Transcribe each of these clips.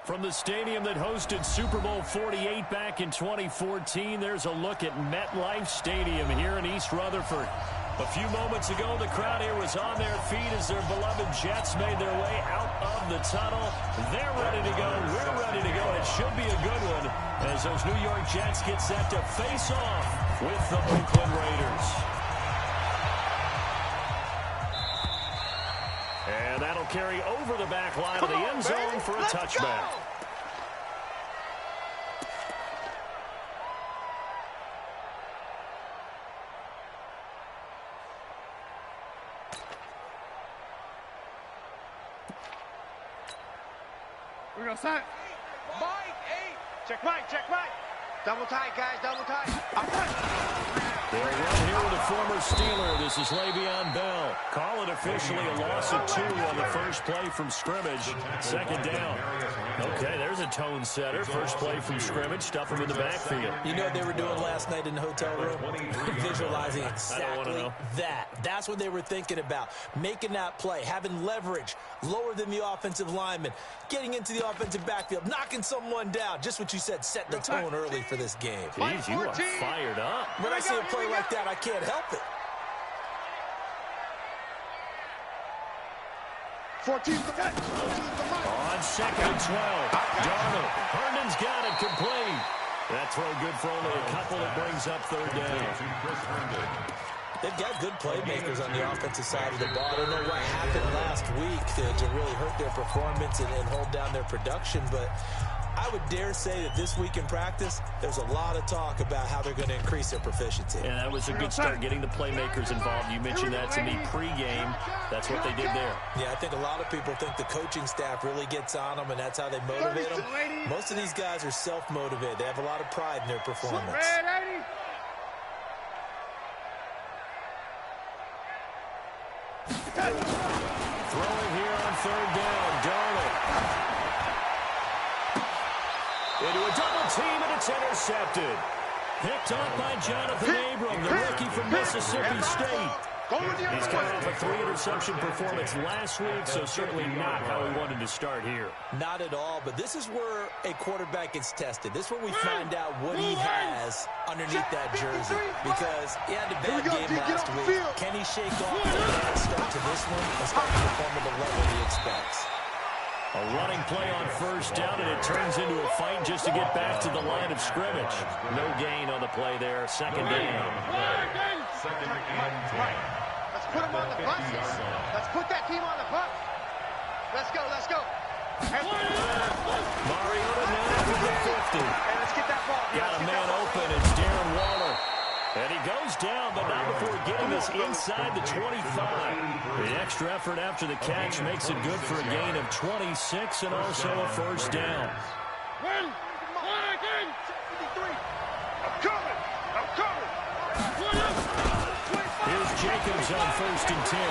From the stadium that hosted Super Bowl 48 back in 2014, there's a look at MetLife Stadium here in East Rutherford. A few moments ago, the crowd here was on their feet as their beloved Jets made their way out of the tunnel. They're ready to go. We're ready to go. It should be a good one as those New York Jets get set to face off with the Oakland Raiders. And that'll carry over the back line of the end zone for a touchback. We're going to set. Mike, 8. Check Mike. Double tight, guys, double tight. They'll run here with a former Steeler. This is Le'Veon Bell. Call it officially a loss of 2 on the first play from scrimmage. Second down. Okay, there's a tone setter. First play from scrimmage. Stuff him in the backfield. You know what they were doing last night in the hotel room? Visualizing exactly that. That's what they were thinking about. Making that play, having leverage, lower than the offensive lineman, getting into the offensive backfield, knocking someone down. Just what you said, set the tone early for this game. Jeez, you are fired up. When I see a play like that, I can't help it. 14 to the On second and 12. Darnold. Herndon's got it complete. That throw good for only a couple. That brings up third down. They've got good playmakers on the offensive side of the ball. I don't know what happened last week to really hurt their performance and hold down their production, but I would dare say that this week in practice, there's a lot of talk about how they're going to increase their proficiency. And that was a good start, getting the playmakers involved. You mentioned that to me pregame. That's what they did there. Yeah, I think a lot of people think the coaching staff really gets on them, and that's how they motivate them. Most of these guys are self-motivated. They have a lot of pride in their performance. Throwing here on third down, Darnold. Into a double team, and it's intercepted. Picked up by Jonathan Abram, the rookie from Mississippi State. He's coming off a 3-interception performance last week, so certainly not how he wanted to start here. Not at all, but this is where a quarterback gets tested. This is where we find out what he has underneath that jersey, because he had a bad game last week. Can he shake off the bad start to this one and start to perform at the level he expects? A running play on first down, and it turns into a fight just to get back to the line of scrimmage. No gain on the play there. Second down. Second and 10. Let's put him on the bus. Let's put that team on the bus. Let's go. Mariota now for the 50. Hey, let's get that ball. Got a man open. It's Darren Waller. And he goes down, but not before getting us inside the 25. The extra effort after the catch makes it good for a gain of 26 and also a first down. I'm coming. Here's Jacobs on first and 10.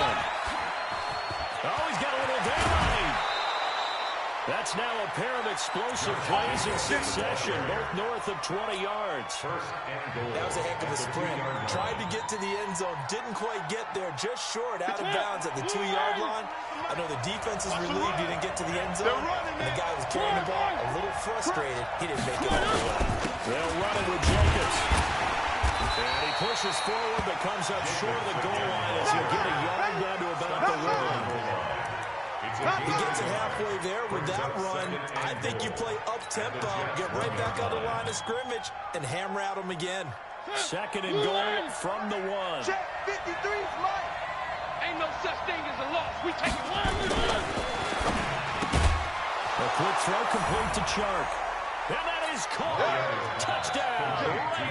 Oh, he's got a little daylight. That's now a pair of explosive plays in succession, both north of 20 yards. That was a heck of a sprint. Tried to get to the end zone, didn't quite get there, just short, out of bounds at the 2-yard line. I know the defense is relieved he didn't get to the end zone, and the guy was carrying the ball a little frustrated. He didn't make it all the way. They'll run it with Jacobs. And he pushes forward, but comes up short of the goal line as he'll get a yard down to about the 1. He gets it halfway there with that run. I think you play up-tempo, get right back on the line of scrimmage, and hammer at him again. Second and goal from the 1. Check 53's Mike. Ain't no such thing as a loss. We take it one. A quick throw complete to Chark. And that is caught. Touchdown,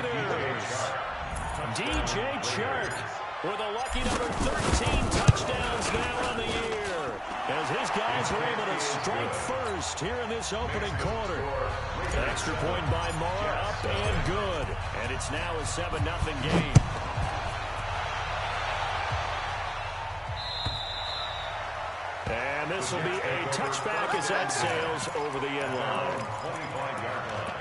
Raiders. DJ Chark with a lucky number 13 touchdowns now on the year, as his guys are able to strike first here in this opening quarter. Extra point by Marr, up and good. And it's now a 7-0 game. And this will be a touchback as that sails over the end line. 25-yard line.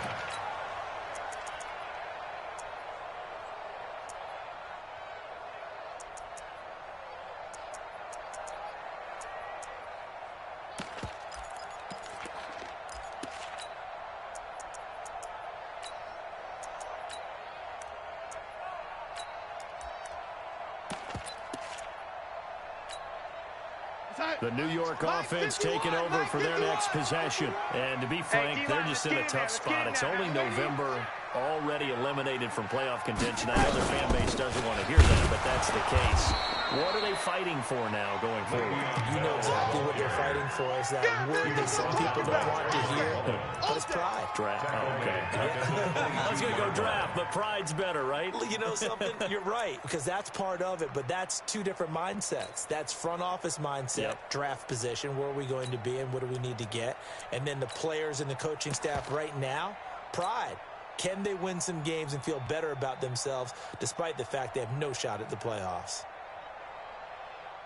The New York offense taking over for their next possession. And to be frank, they're just in a tough spot. It's only November, already eliminated from playoff contention. I know their fan base doesn't want to hear that, but that's the case. What are they fighting for now going forward? You know exactly what they're fighting for. Is that word that some people don't want to hear, but it's pride. Draft. Oh, okay. I was going to go draft, but pride's better, right? You know something? You're right, because that's part of it, but that's two different mindsets. That's front office mindset, draft position, where are we going to be and what do we need to get? And then the players and the coaching staff right now, pride. Can they win some games and feel better about themselves despite the fact they have no shot at the playoffs?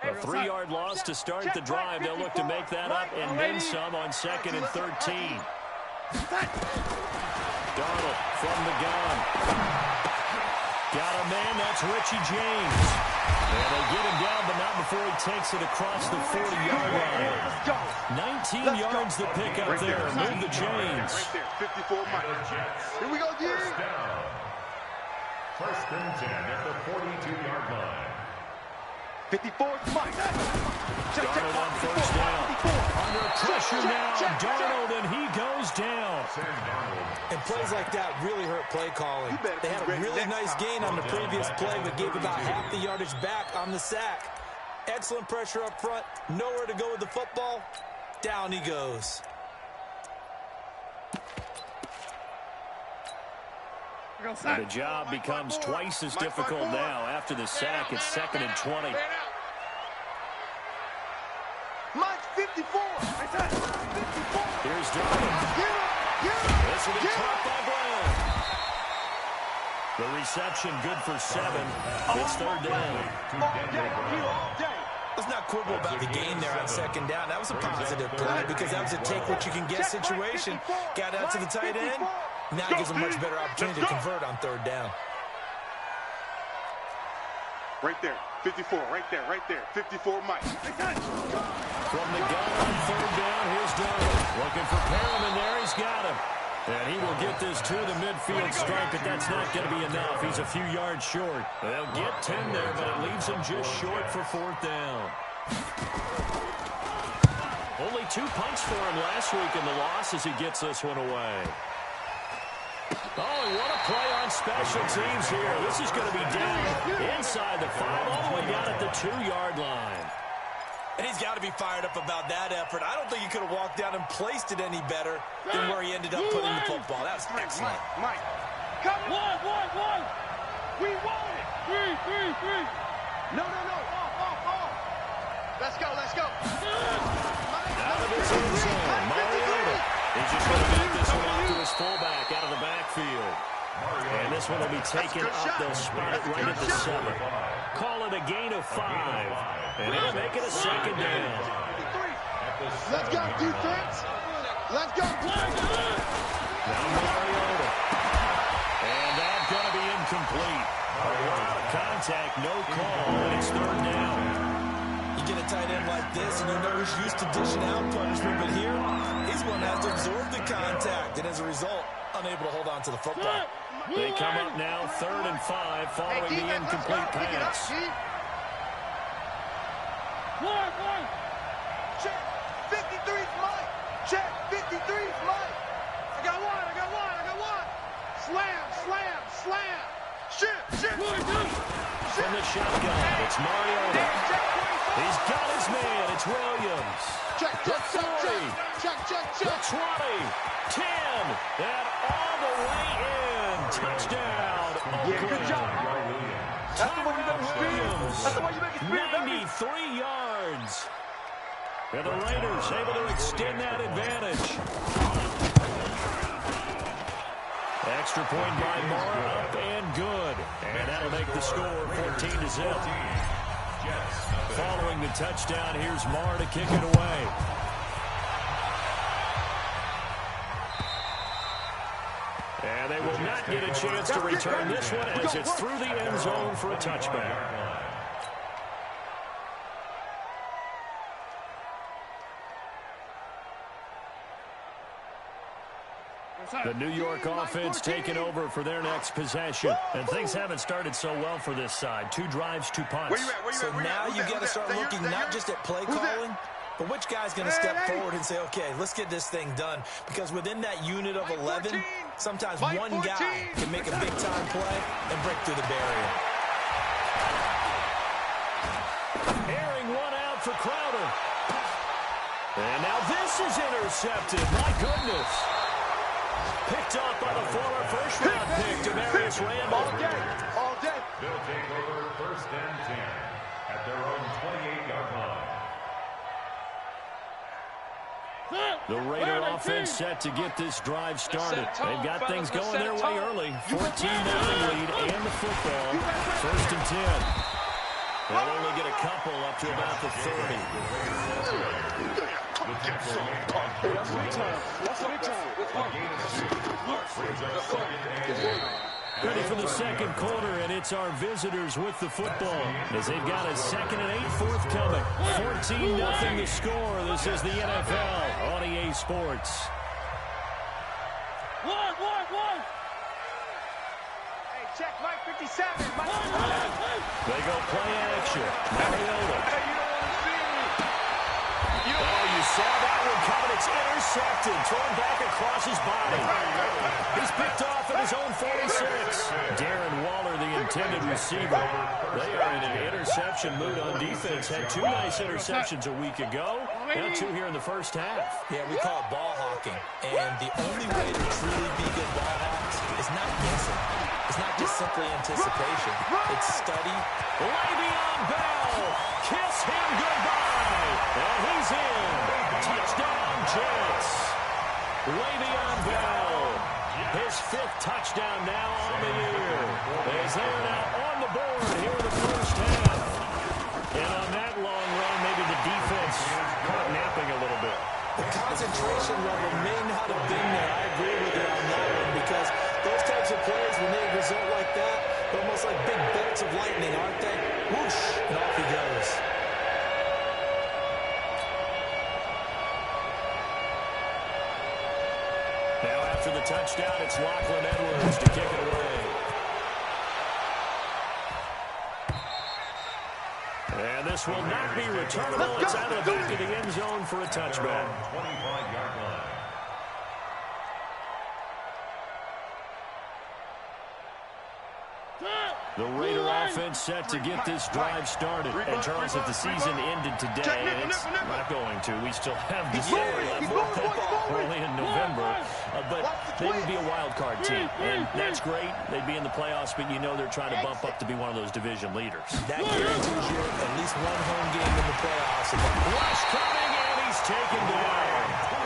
A 3-yard loss to start the drive. They'll look to make that up and then some on 2nd and 13. Darnold from the gun. Got a man, that's Richie James. And they get him down, but not before he takes it across the 40-yard line. 19 yards to pick up there. Move the chains. Right there, 54 Mike. Here we go, G. First and 10 at the 42-yard line. 54 Mike. Darnold on first down. Under pressure now. Darnold, and he goes down. And plays like that really hurt play calling. They had a really nice gain on the previous play, but gave about half the yardage back on the sack. Excellent pressure up front. Nowhere to go with the football. Down he goes. And the job becomes twice as difficult now after the sack. It's 2nd and 20. Mike's 54. Here's Darnold. This will be caught by Brown. The reception good for 7. It's 3rd down. Let's not quibble about the gain there on 2nd down. That was a positive play because that was a take-what-you-can-get situation. Got out to the tight end. Now gives a much better opportunity to convert on 3rd down. Right there, 54, right there, 54 Mike. From the gun on 3rd down, here's Darnold. Looking for Perriman there, he's got him. And he will get this to the midfield stripe, but that's not going to be enough. He's a few yards short. They'll get 10 there, but it leaves him just short for 4th down. Only 2 punts for him last week in the loss as he gets this one away. Oh, and what a play on special teams here. This is going to be down inside the 5, all the way down at the 2-yard line. And he's got to be fired up about that effort. I don't think he could have walked down and placed it any better than where he ended up putting the football. That was excellent. Mike, come on. One. We want it. Three. No. Off. Let's go. Out of his own zone, Mariota. He's just going to make this one out to his fullback out of the backfield. And this one will be taken up. They'll spot it right at the 7. Call it a gain of 5. And it'll make it a 2nd down. Let's go, defense. Let's go. Now Mariota. And that's going to be incomplete. Contact, no call, and it's 3rd down. You get a tight end like this, and you know he's used to dishing out punishment, but here, he's one that has to absorb the contact, and as a result, unable to hold on to the football. They come up now 3rd and 5 following the incomplete pass. One. Check. 53's Mike. Check. 53's Mike. I got one. Slam. Shit. From the shotgun, it's Mariota. He's got his man. It's Williams. Check. The 40. The 20. 10. And all the way in. Touchdown. Oakland. Good job. That's the way you make it Williams. That's the way you make it 93 yards. And the Raiders able to extend that advantage. Extra point by Mara, up and good. And that'll make the score 14-0. Following the touchdown, here's Mara to kick it away. And they will not get a chance to return this one as it's through the end zone for a touchback. The New York offense taking over for their next possession. And things haven't started so well for this side. 2 drives, 2 punts. So now you got to start looking not just at play calling, but which guy's going to step forward and say, okay, let's get this thing done. Because within that unit of 11, sometimes one guy can make a big-time play and break through the barrier. Airing one out for Crowder. And now this is intercepted. My goodness. Picked up by the former first-round pick, Demarius Randall. All day. All day. They'll take over 1st and 10 at their own 28-yard line. The Raider offense set to get this drive started. They've got things going their way early. 14-0 lead and the football. 1st and 10. They'll only get a couple up to about the 30. That's big time. That's big time. Ready for the second quarter, and it's our visitors with the football as they've got a 2nd and 8 forthcoming. 14-0 the score. This is the NFL on EA Sports. One. Hey, check Mike 57. They go play action. Mariota. Hey, you don't want to see me. Oh, you saw that one coming. It's intercepted. Thrown back across his body. He's picked off at his own 46. Darren Waller, the intended receiver. They are in an interception mood on defense. Had 2 nice interceptions a week ago. Now 2 here in the first half. Yeah, we call it ball hawking. And the only way to truly be good ball hawks is not guessing. It's not just simply anticipation. It's study. Le'Veon Bell. Kiss him goodbye. And he's in. Touchdown, Jets. Le'Veon Bell. His 5th touchdown now on the year. As they are now on the board here in the first half. And on that long run, maybe the defense caught napping a little bit. The concentration level may not have been there. I agree with you on that one because those types of plays, when they result like that, they're almost like big bolts of lightning, aren't they? Whoosh, and off he goes. Now after the touchdown, it's Lachlan Edwards to kick it away. And this will not be returnable. It's out of the back of the end zone for a touchback. 25-yard line. The Raider offense set to get this drive started. And Charles, if the season ended today, and it's not going to, we still have the year left early in November. But they would be a wild card team, and that's great. They'd be in the playoffs, but you know they're trying to bump up to be one of those division leaders. That guarantees you at least one home game in the playoffs. Rush coming, and he's taken down.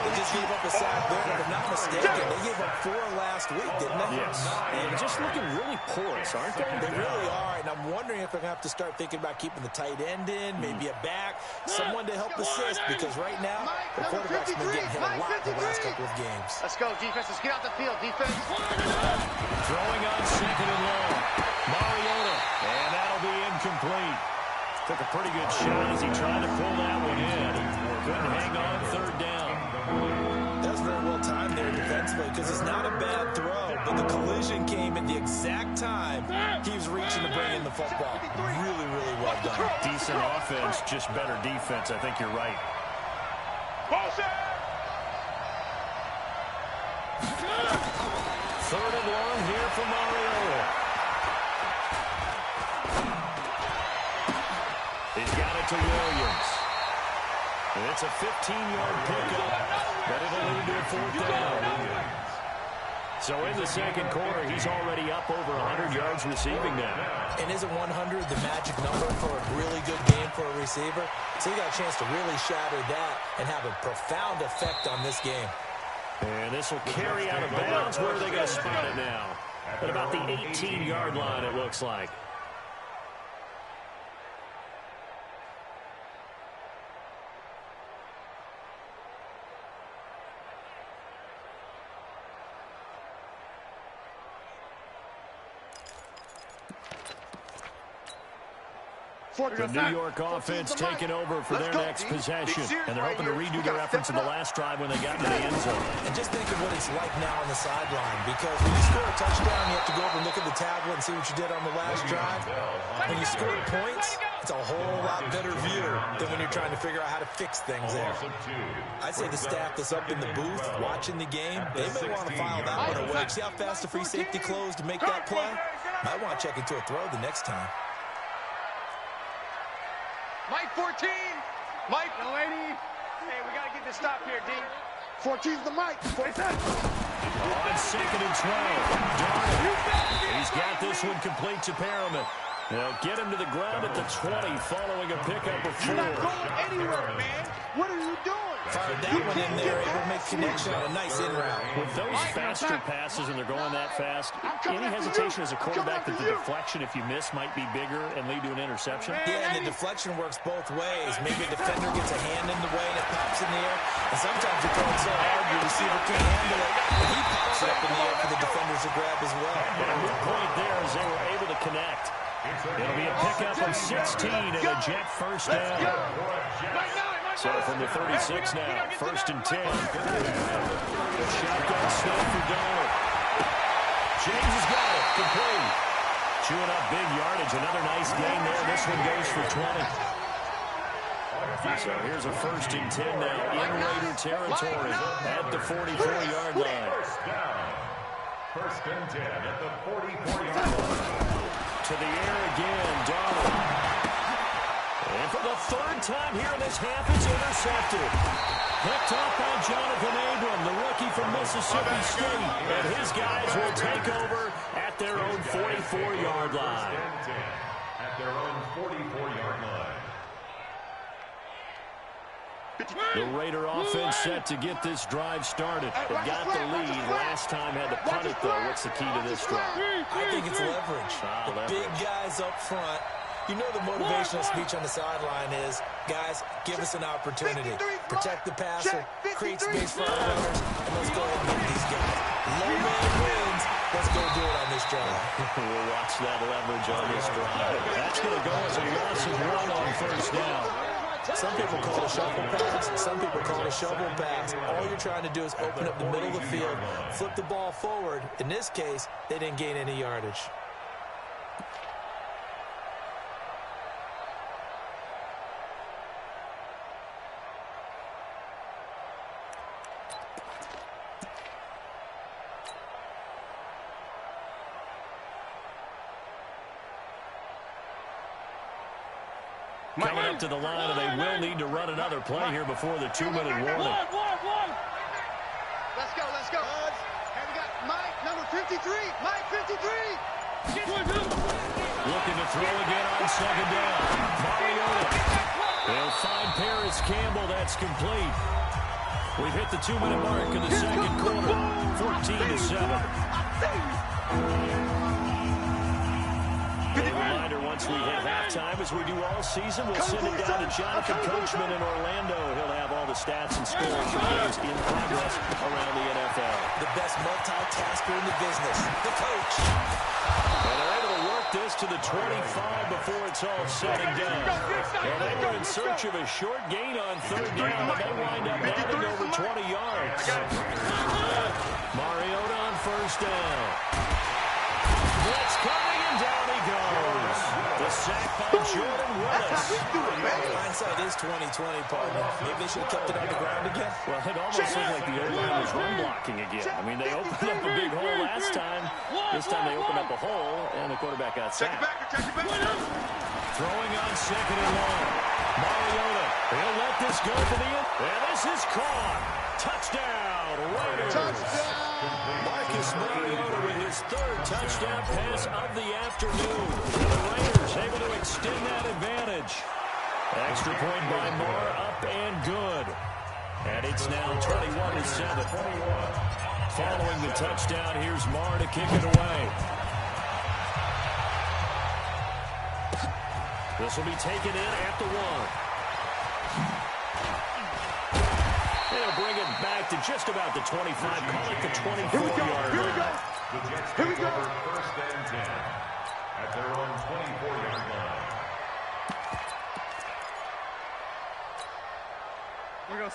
They just gave up a sack there, if I'm not mistaken. They gave up 4 last week, didn't they? Yes. And just looking really porous, aren't they? They really are, and I'm wondering if they're going to have to start thinking about keeping the tight end in, maybe a back, someone to help assist, because right now, the quarterback's been getting hit a lot the last couple of games. Let's go, defense. Let's get out the field, defense. Throwing on 2nd and long. Mariota, and that'll be incomplete. Took a pretty good shot as he tried to pull that one in. Couldn't hang on 3rd down. That was very well timed there defensively because it's not a bad throw, but the collision came at the exact time he was reaching to bring in the football. Really, really well done. Decent offense, just better defense. I think you're right. 3rd and long here for Mariota. He's got it to Williams. And it's a 15-yard pickup, but it'll lead to a 4th down. So in the second quarter, he's already up over 100 yards receiving now. And isn't 100 the magic number for a really good game for a receiver? So he got a chance to really shatter that and have a profound effect on this game. And this will carry out of bounds. Where are they going to spot it now? At about the 18-yard line, it looks like. The New York offense taking over for their next possession. And they're hoping to redo their efforts in the last drive when they got into the end zone. And just think of what it's like now on the sideline. Because when you score a touchdown, you have to go over and look at the tablet and see what you did on the last drive. When you score points, it's a whole lot better view than when you're trying to figure out how to fix things there. I'd say the staff that's up in the booth watching the game, they may want to file that one away. See how fast the free safety closed to make that play? Might want to check into a throw the next time. Mike 14. Mike. Young lady. Hey, we got to get this stop here, D. 14's the Mike. On 2nd and 12. Darnold. He's got this one complete to Perriman. They'll get him to the ground at the 20 following a pickup of 4. You're not going anywhere, man. What are you doing? Fired that one in there, able to make connection on a nice in route. With those faster passes and they're going that fast, any hesitation as a quarterback that the deflection, if you miss, might be bigger and lead to an interception? Yeah, and the deflection works both ways. Maybe a defender gets a hand in the way and it pops in the air. And sometimes you throw it so hard your receiver can't handle it, and he pops it up in the air for the defenders to grab as well. And a good point there is they were able to connect. It'll be a pickup of 16 and a jet first down. So from the 36 now, 1st and 10. Shotgun snap for Darnold. James has got it, complete. Chewing up big yardage, another nice gain there. This one goes for 20. So here's a 1st and 10 now in Raider territory at the 44-yard line. 1st and 10 at the 44-yard line. To the air again, Darnold. And for the 3rd time here in this half, it's intercepted. Picked off by Jonathan Abram, the rookie from Mississippi State. And his guys will take over at their own 44-yard line. At their own 44-yard line. The Raider offense set to get this drive started. They got the lead. Last time had to punt it, though. What's the key to this drive? I think it's leverage. The big guys up front. You know the motivational speech on the sideline is, guys, give us an opportunity. Protect the passer, create space for our runners, and let's go ahead and get these guys. Low man wins. Let's go do it on this drive. We'll watch that leverage on this drive. That's going to go as a loss of 1 on 1st down. Some people call it a shuffle pass. Some people call it a shovel pass. All you're trying to do is open up the middle of the field, flip the ball forward. In this case, they didn't gain any yardage. Coming up to the line, and they will need to run another play here before the 2-minute warning. Let's go, let's go. And we got Mike, number 53. Mike, 53. Looking to throw again on 2nd down. Mariota. They'll find Paris Campbell. That's complete. We've hit the 2-minute mark in the 2nd quarter. 14-7. Reminder, once we hit halftime, as we do all season, we'll send it down to Jonathan Coachman in Orlando. He'll have all the stats and scores from games in progress around the NFL. The best multitasker in the business, the coach. And they're able to work this to the 25 before it's all said and done. And they were in search of a short gain on 3rd down, and they wind up adding over 20 yards. Mariota on 1st down. Blitz coming, and down he goes. The sack by Jordan Willis. Hindsight is 20/20, partner. Maybe they should have kept it on the ground again. Well, it almost looked like the O-line was run blocking again. I mean, they opened up a big hole last time. This time they opened up a hole, and the quarterback got sacked. Throwing on 2nd and long. Mariota. He'll let this go for the end. And this is caught. Touchdown, Raiders. Marcus Mariota with his 3rd touchdown pass of the afternoon. And the Raiders able to extend that advantage. Extra point by Moore, up and good. And it's now 21-7. Following the touchdown, here's Moore to kick it away. This will be taken in at the 1. They'll bring it back to just about the 25. Call it the 24-yard line. The Jets take over 1st and 10 at their own 24-yard line.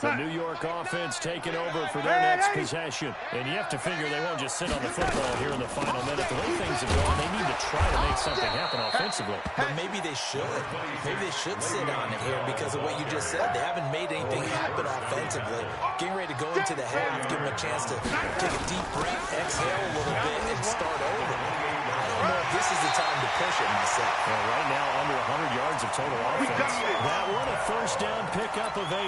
The New York offense taking over for their next possession. And you have to figure they won't just sit on the football here in the final minute. The way things have gone, they need to try to make something happen offensively. But maybe they should. Maybe they should sit on it here because of what you just said. They haven't made anything happen offensively. Getting ready to go into the half, give them a chance to take a deep breath, exhale a little bit, and start over. I don't know if this is the time to push it myself. Well, right now, under 100 yards of total offense. That one a first down pickup of 8.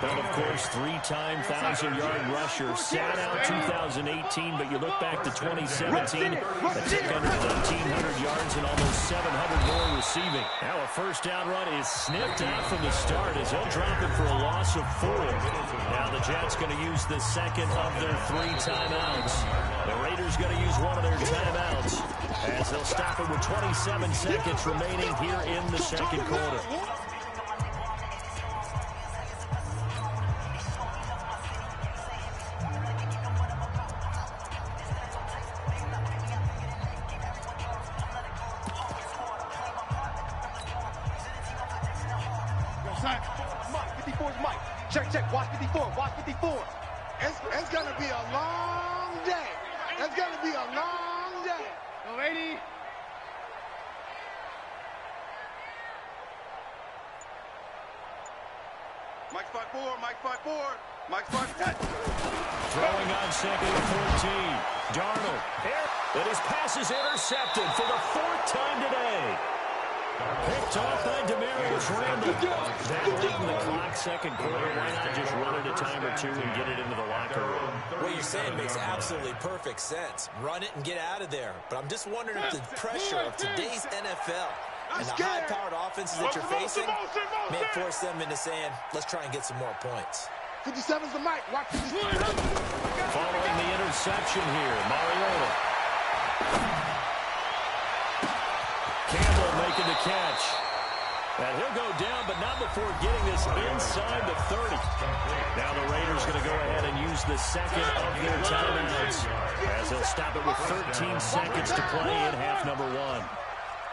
And, of course, 3-time 1,000-yard rusher. Sat out 2018, but you look back to 2017, a tick under 1,300 yards and almost 700 more receiving. Now a first down run is snipped out from the start as they'll drop it for a loss of 4. Now the Jets going to use the second of their 3 timeouts. The Raiders going to use one of their timeouts as they'll stop it with 27 seconds remaining here in the second quarter. Check, watch 54, watch 54. It's going to be a long day. It's going to be a long day. Go 80. Mike's 5-4, Mike's 5-4, Mike's 5-10. Throwing on second and 14. Darnold. And his pass is intercepted for the 4th time today. Picked off by Demarius Randall. That late in the clock, second quarter. Why not just run it a time or two and get it into the locker room? What you're saying makes absolutely perfect sense. Run it and get out of there. But I'm just wondering if the pressure of today's NFL and the high-powered offenses that you're facing may force them into saying, let's try and get some more points. 57's the Mike. Watch 57. Following the interception here, Mariota. Campbell making the catch. And he'll go down, but not before getting this inside the 30. Now the Raiders going to go ahead and use the second of their timeouts as they'll stop it with 13 seconds to play in half number 1.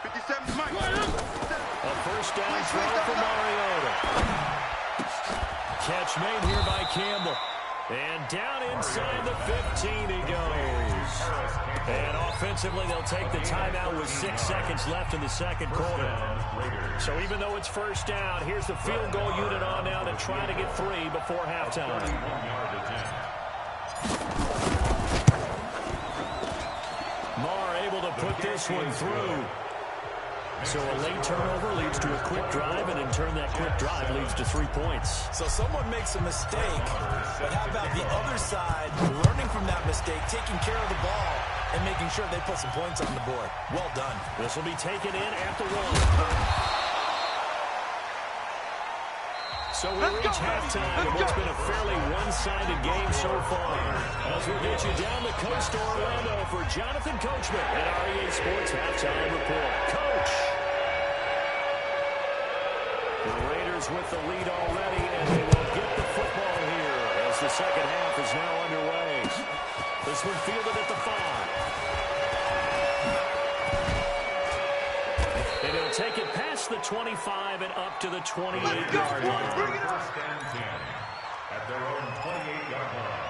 57's Mike. A first down throw for Mariota. Catch made here by Campbell. And down inside the 15 he goes. And offensively, they'll take the timeout with 6 seconds left in the second quarter. So even though it's first down, here's the field goal unit on now to try to get 3 before halftime. Marr able to put this one through. So a late turnover leads to a quick drive, and in turn that quick drive leads to 3 points. So someone makes a mistake, but how about the other side learning from that mistake, taking care of the ball, and making sure they put some points on the board? Well done. This will be taken in at the 1. So we reach halftime in what's been a fairly one-sided game so far. As we get you down the coast to Orlando for Jonathan Coachman at REA Sports Halftime Report. Coach! The Raiders with the lead already, and they will get the football here as the second half is now underway. This one fielded at the 5. And he'll take it past the 25 and up to the 28-yard line. First and 10 at their own 28-yard line.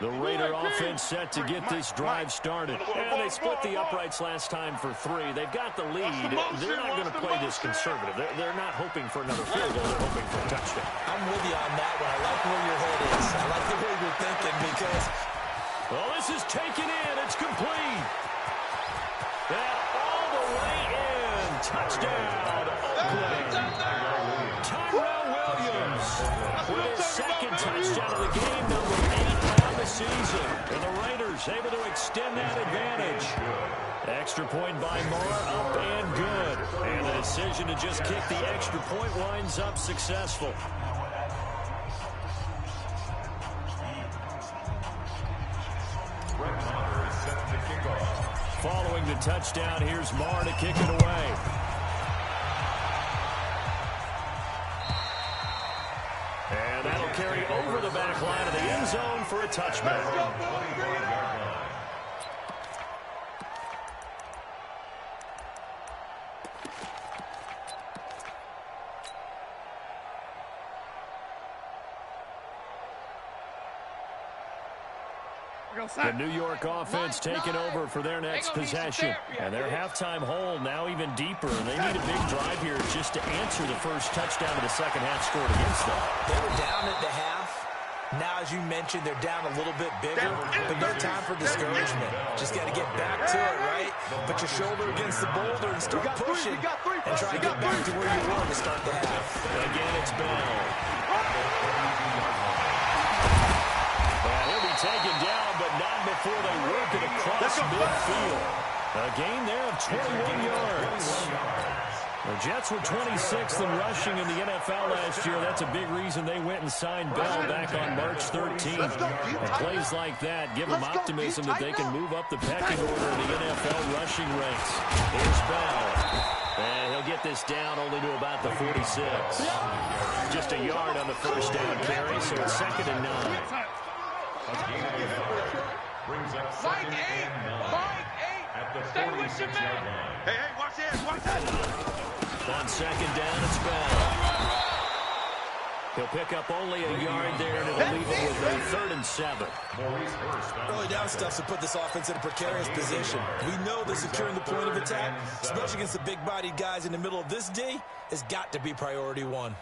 The Raider offense set to get this drive started. And they split the uprights last time for 3. They've got the lead. They're not going to play this conservative. They're not hoping for another field goal. They're hoping for a touchdown. I'm with you on that one. I like where your head is. I like the way you're thinking because... Well, this is taken in. It's complete. And all the way in. Touchdown, Oakland. Tyrell Williams with his second touchdown of the game, number 8 on the season. And the Raiders able to extend that advantage. Extra point by Marr, up and good. And the decision to just kick the extra point winds up successful. Following the touchdown, here's Marr to kick it away. And that'll carry over the back line of the end zone for a touchback. The New York offense taking over for their next possession. And their halftime hole now even deeper. And they need a big drive here just to answer the first touchdown of the second half scored against them. They were down at the half. Now, as you mentioned, they're down a little bit bigger, but no time for discouragement. Just got to get back to it, right? Put your shoulder against the boulder and start pushing and try to get back to where you were to start the half. Again, it's Bell. And he'll be taken down, but not before they work it across midfield. A gain there of 21 yards. The Jets were 26th in rushing in the NFL last year. That's a big reason they went and signed Bell back on March 13th. And plays like that give them optimism that they can move up the pecking order in the NFL rushing ranks. Here's Bell. And he'll get this down only to about the 46. Just a yard on the first down carry, so it's 2nd and 9. Brings up Mike 2nd 8. and 9. Mike 8. At the Stay with your 46-yard man. line. Hey, watch this, watch that. On 2nd down, it's Bell. He'll pick up only a yard there, and it'll leave it with a 3rd and 7. Maurice Hurst. Early down stuff to put this offense in a precarious position. We know that securing the point of attack, especially against the big-bodied guys in the middle of this D, has got to be priority one.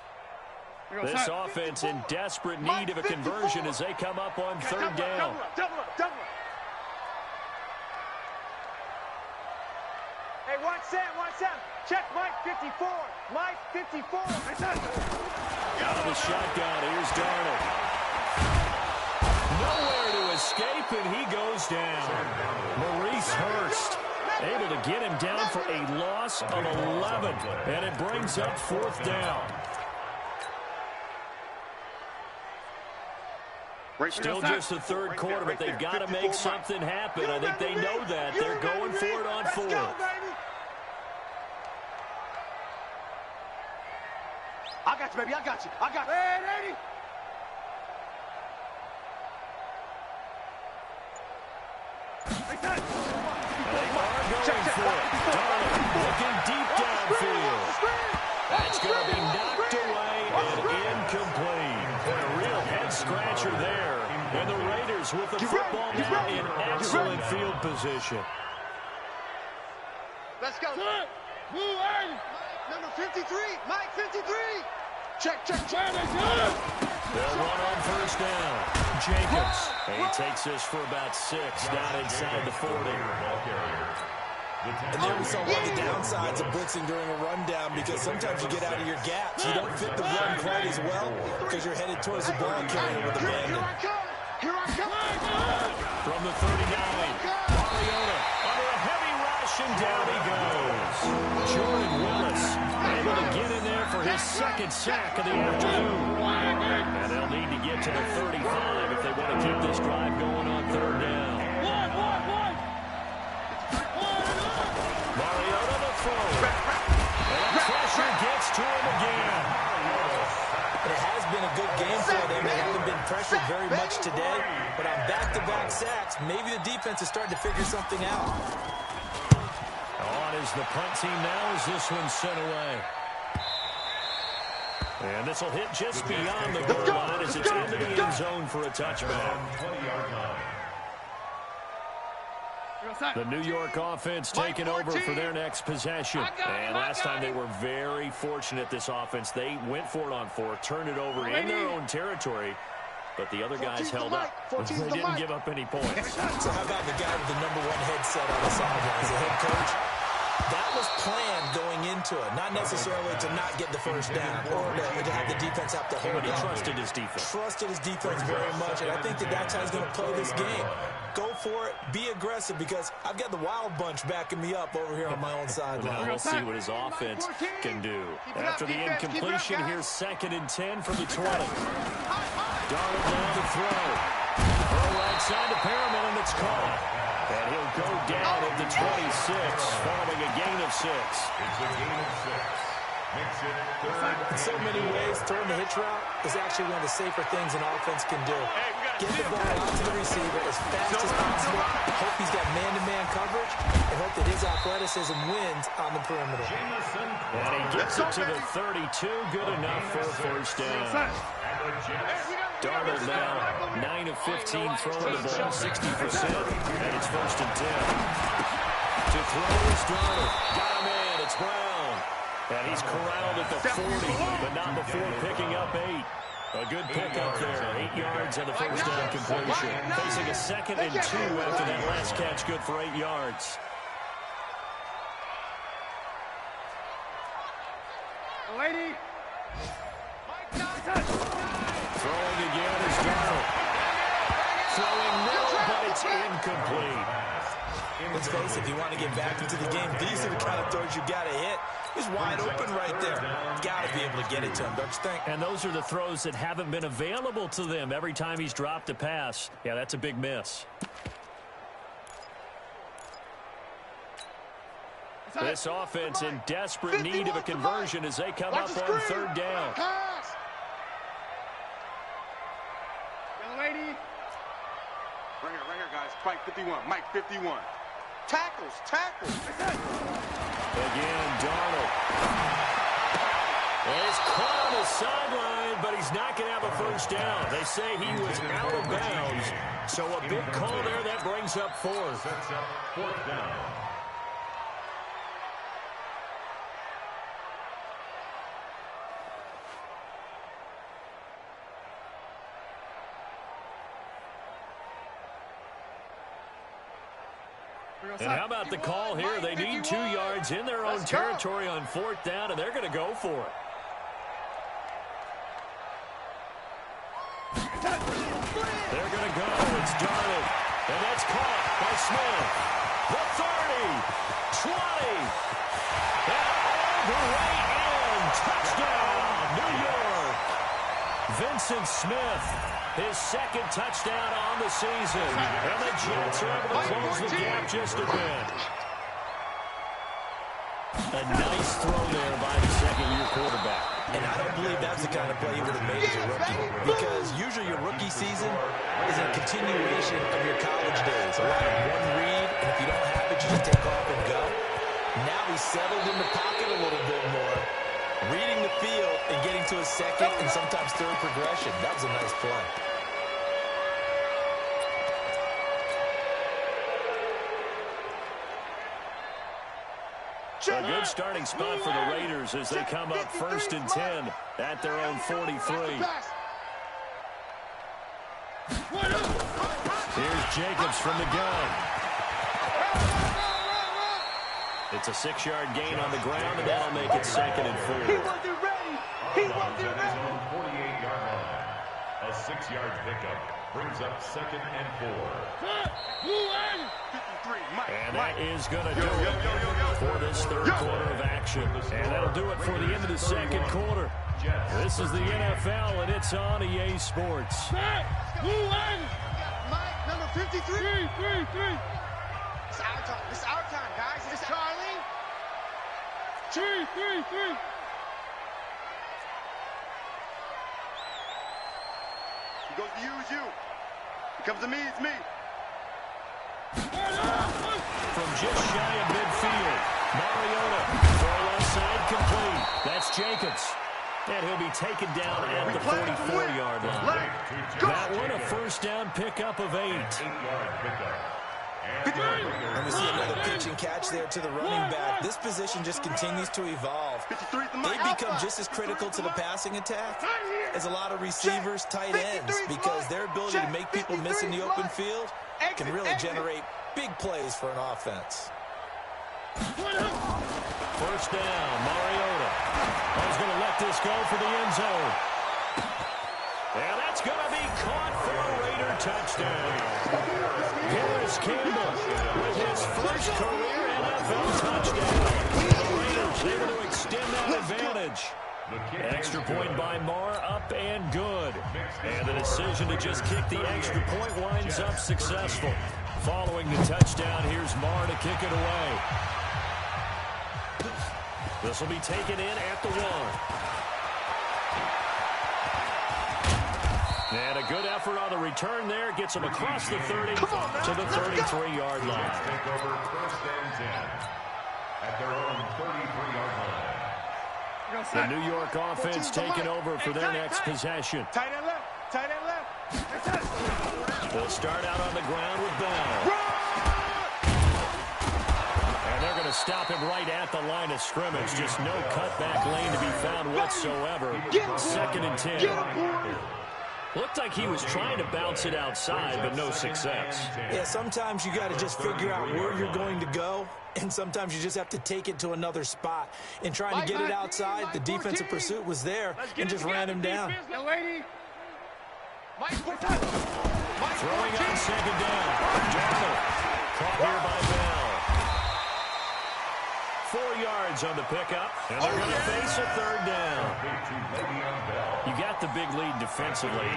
This offense in desperate need of a conversion as they come up on 3rd down. Double up. Hey, watch that. Check Mike 54. Mike 54. Out of the shotgun, here's Darnold. Nowhere to escape, and he goes down. Maurice Hurst able to get him down for a loss of 11, and it brings up 4th down. Still just the 3rd quarter, but they've got to make something happen. I think they know that. They're going for it on 4th. I got you, baby. I got you. Hey, lady. They are going for it. Darnold looking deep downfield. That's going to be knocked away and incomplete. A real head-scratcher there. And the Raiders with the football now in excellent field position. Let's go. Number 53. Mike 53. Check. They'll run on 1st down. Jacobs. And he takes this for about 6 down inside the 40. And there we saw one of the downsides of blitzing during a rundown, because sometimes you get out of your gaps. You don't fit the run quite as well because you're headed towards the ball carrier with abandon. Here I come. From the 39, Mariota under a heavy rush, and down he goes. Jordan Willis able to get in there for his 2nd sack of the afternoon. And they'll need to get to the 35 if they want to keep this drive going on 3rd down. Mariota the throw. And pressure gets to him again. It has been a good game for them. They haven't been pressured very much today, but on back-to-back sacks, maybe the defense is starting to figure something out. On is the punt team now as this one's sent away. And this will hit just beyond the goal line as it's into the end zone for a touchback. 20-yard line. The New York offense taking over for their next possession. And last time they were very fortunate, this offense. They went for it on 4th, turned it over in their own territory, but the other guys held up. They didn't give up any points. So how about the guy with the number 1 headset on the sideline as a head coach? That was planned going into it, not necessarily to not get the first down or to have the defense have to hold it. He trusted his defense. Trusted his defense very much, and I think that's how he's going to play this game. Go for it, be aggressive, because I've got the wild bunch backing me up over here on my own sideline. Well, we'll see what his offense can do. After the incompletion, here's 2nd and 10 from the 20. Darnold down to throw. Throw right side to Perriman, and it's caught. And he'll go down at the 26, following a gain of 6. It's a gain of 6. Makes it 3rd. In so many ways, throwing the hitch route is actually one of the safer things an offense can do. Get the ball out to the receiver as fast as possible. Hope he's got man-to-man coverage, and hope that his athleticism wins on the perimeter. And he gets it to the 32. Good enough for a first down. Darnold now 9 of 15 throwing the ball, 60%. And it's first and 10. To throw is Darnold. Got him in. It's Brown. And he's corralled at the 40, but not before picking up 8. A good pickup there. 8 yards on the first down completion. Facing a 2nd and 2 after that last catch. Good for 8 yards. Lady. Throwing again is Darnold. Throwing no, but it's incomplete. Let's face it, if you want to get back into the game, these are the kind of throws you got to hit. He's wide open right there. Got to be able to get it to him, don't you think? And those are the throws that haven't been available to them every time he's dropped a pass. Yeah, that's a big miss. This offense in desperate need of a conversion as they come up on 3rd down. Young lady. Right here, guys. Mike 51. Mike 51. Tackles. Again, Darnold. He's caught on the sideline, but he's not going to have a first down. They say he was out of bounds. So a big call there that brings up 4th. Sets up 4th down. And how about the call here? They need 2 yards in their own territory on 4th down, and they're going to go for it. They're going to go. It's Darnold. And that's caught by Smith. The 30, 20. And all the way in. Touchdown, New York. Vincent Smith. His 2nd touchdown on the season. And the Jets are able to close the gap just a bit. A nice throw there by the 2nd-year quarterback. And I don't believe that's the kind of play you would have made as a rookie. Because usually your rookie season is a continuation of your college days. A lot of one read, and if you don't have it, you just take off and go. Now he's settled in the pocket a little bit more, reading the field and getting to his 2nd and sometimes 3rd progression. That was a nice play. A good starting spot for the Raiders as they come up 1st and 10 at their own 43. Here's Jacobs from the gun. It's a 6-yard gain on the ground, and that'll make it 2nd and 4. He wasn't ready. He wasn't ready. 48-yard line. A 6-yard pickup brings up 2nd and 4. And that is going to do it for this 3rd quarter of action. And that'll do it for the end of the 2nd quarter. This is the NFL, and it's on EA Sports. Mike, number 53. 3. It's our time. It's our time, guys. It's Charlie. 3. He goes to you, it's you. He comes to me, it's me. From just shy of midfield, Mariota, throw left side complete. That's Jacobs. And he'll be taken down at the 44-yard line. That one a first down pickup of 8. 8-yard pickup. And we see another pitch and catch there to the running back. This position just continues to evolve. They become just as critical to the passing attack as a lot of receivers, tight ends, because their ability to make people miss in the open field can really generate big plays for an offense. First down, Mariota. He's going to let this go for the end zone. And that's going to be caught for a Raider touchdown. Harris Campbell with his first career NFL touchdown. The Raiders able to extend that advantage. Extra point by Marr, up and good. And the decision to just kick the extra point winds up successful. Following the touchdown, here's Marr to kick it away. This will be taken in at the 1. And a good effort on the return there. Gets him across the 30 to the 33-yard line. Take over first and 10 at their own 33-yard line. The New York offense taking over for their next possession. Tight end left. Tight end left. They'll start out on the ground with Bell. And they're going to stop him right at the line of scrimmage. Just no cutback lane to be found whatsoever. 2nd and 10. Looked like he was trying to bounce it outside, but no success. Yeah, sometimes you got to just figure out where you're going to go, and sometimes you just have to take it to ananother spot. In trying to get it outside, the defensive pursuit was there and just ran him down. Throwing on 2nd down. Darnold caught here by Bell. 4 yards on the pickup, and they're going to face a 3rd down. You got the big lead defensively,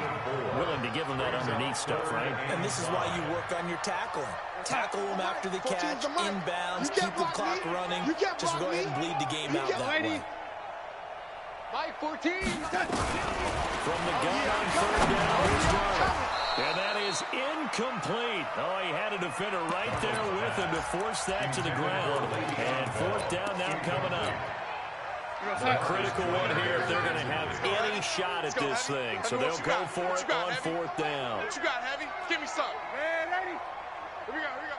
willing to give them that underneath stuff, right? And this is why you work on your tackling. Tackle them after the catch, inbounds, keep the clock running. Just go ahead and bleed the game out that way. Mike 14. From the gun on 3rd down, here's Darnold. And that is incomplete. Oh, he had a defender right there with him to force that to the ground. And 4th down now coming up. A critical one here if they're going to have any shot at this thing. So they'll go for it on 4th down. What you got, Heavy? Give me some. Man, ready? Here we go, here we go.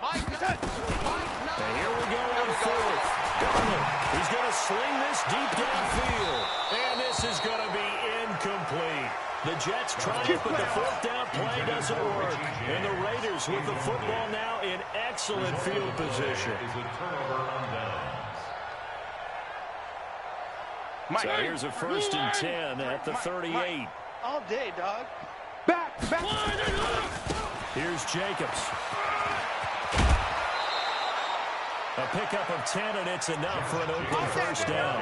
Mike, and here we go on 4th. Darnold, he's going to sling this deep downfield. And this is going to be incomplete. The Jets triumph, but the 4th down play doesn't work. And the Raiders with the football now in excellent field position. So here's a 1st and 10 at the 38. All day, dog. Back. Here's Jacobs. A pickup of 10, and it's enough for an open 1st down.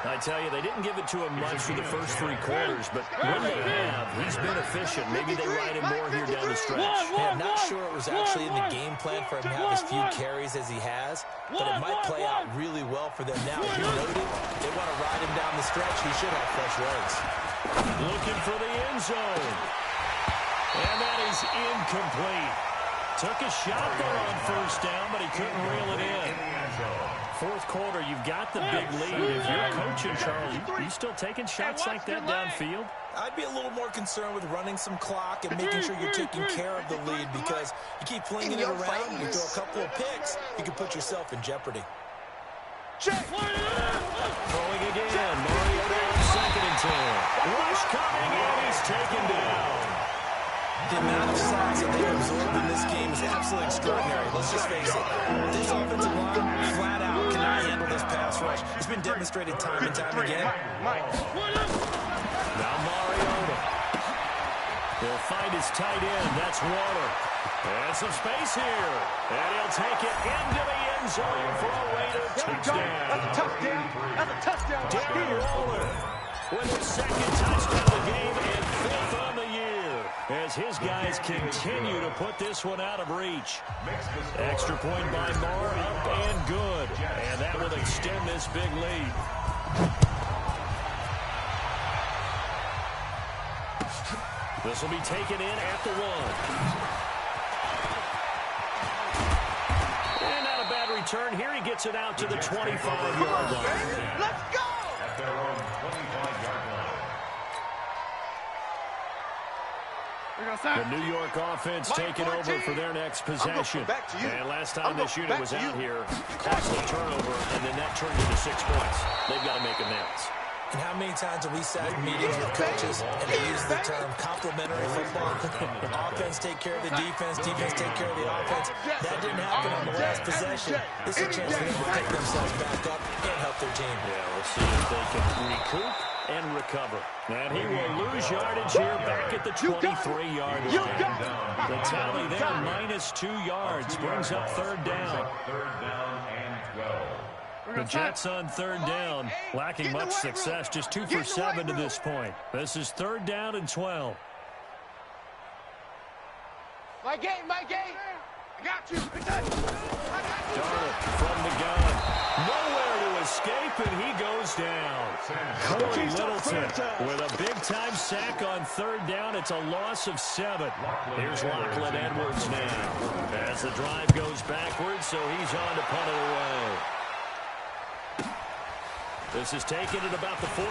I tell you, they didn't give it to him much for the first 3 quarters, but when they have, he's been efficient. Maybe they ride him more here down the stretch. Yeah, I'm not sure it was actually in the game plan for him to have as few carries as he has, but it might play out really well for them now. You noted, they want to ride him down the stretch. He should have fresh legs. Looking for the end zone. And that is incomplete. Took a shot there on 1st down, but he couldn't reel it in. 4th quarter, you've got the big lead. If you're coaching, Charles, you still taking shots like that downfield? I'd be a little more concerned with running some clock and making sure you're taking care of the lead, because you keep flinging it around, you throw a couple of picks, you can put yourself in jeopardy. Throwing again. Mariota on 2nd and 10. Rush coming in. He's taken down. The amount of sacks that they've absorbed in this game is absolutely extraordinary. Let's just face it. This offensive line, flat out, cannot handle this pass rush. It's been demonstrated time and time again. Now Mariota. He'll find his tight end. That's Waller. And some space here. And he'll take it into the end zone for a Raider touchdown. That's a touchdown. That's a touchdown. Darren Waller with his 2nd touchdown of the game and 5th on the year, as his guys continue to put this one out of reach. Extra point by Marr, up and good. And that will extend this big lead. This will be taken in at the 1. And not a bad return. Here he gets it out to the 25-yard line. Let's go! At their own 25-yard line. The New York offense taking over for their next possession. And last time this unit was out here, costly turnover, and then that turned into 6 points. They've got to make amends. And how many times have we sat in meetings with coaches and they use the term complementary football? Offense take care of the defense, defense take care of the offense. That didn't happen on the last possession. This is a chance for them to pick themselves back up and help their team. Yeah, we'll see if they can recoup and recover. And he will lose yardage here back at the 23-yard line. The tally there, -2 yards, brings up 3rd down. 3rd down and 12. The Jets on 3rd down, lacking much success, just 2 for 7 to this point. This is 3rd down and 12. My game. I got you. Darnold from the gun. Nowhere to escape, and he goes down. Corey Littleton with a big-time sack on third down. It's a loss of 7. Here's Lachlan Edwards now as the drive goes backwards, so he's on to punt it away. This is taken at about the 14.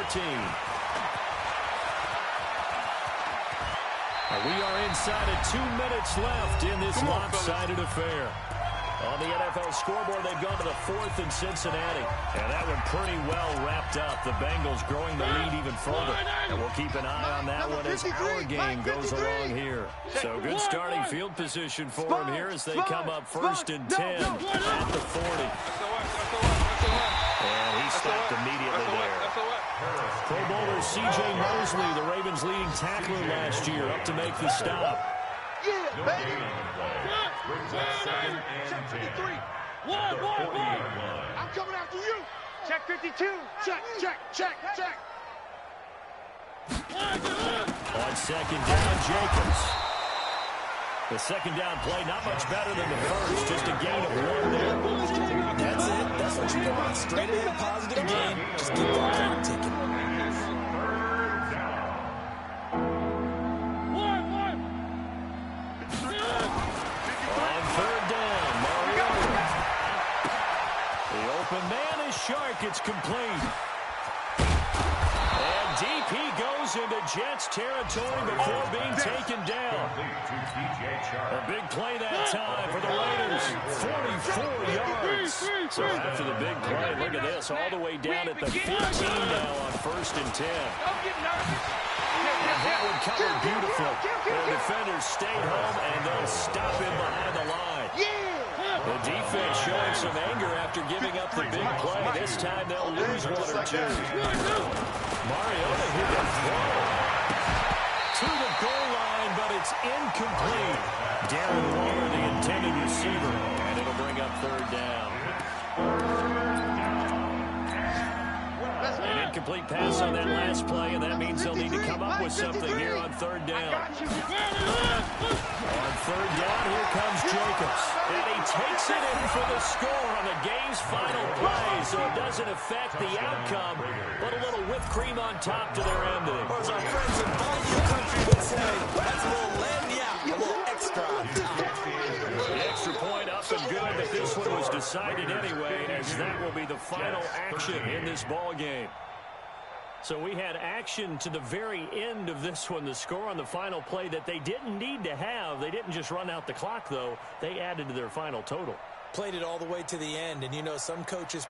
We are inside of 2 minutes left in this lopsided affair. On the NFL scoreboard, they've gone to the 4th in Cincinnati. And that one pretty well wrapped up. The Bengals growing the lead even further. And we'll keep an eye on that one as our game goes along here. So good starting field position for them here as they come up 1st and 10 at the 40. And he stopped immediately there. Pro Bowler C.J. Mosley, the Ravens' leading tackler last year, up to make the stop. Yeah, baby. Check 53. One. I'm coming after you. Check 52. Check. On 2nd down, Jacobs. The 2nd down play, not much better than the first, just a gain of 1 there. That's it. That's what you want. Straight ahead, positive gain. Just keep that clock ticking. On 3rd down, Mariota. The open man is Shark. It's complete. And deep he goes into Jets territory before being taken down. A big play that time for the Raiders. 44 yards. So after the big play, look at this, all the way down at the 15 now on 1st and 10. And that one covered beautiful. The defenders stayed home, and they'll stop him behind the line. The defense showing some anger after giving up the big play. This time they'll lose 1 or 2. Mariota here to throw to the goal line, but it's incomplete. Darren Waller, the intended receiver, and it'll bring up 3rd down. An incomplete pass on that last play, and that means they'll need to come up with something here on 3rd down. On 3rd down, here comes Jacobs. And he takes it in for the score on the game's final play, so it doesn't affect the outcome, but a little whipped cream on top to their ending. Or as our friends in barbecue country would say, that's a little lagnia, a little extra on top. The extra point up and good, but this one was decided anyway, as that will be the final action in this ball game. So we had action to the very end of this one, the score on the final play that they didn't need to have. They didn't just run out the clock, though. They added to their final total. Played it all the way to the end, and you know some coaches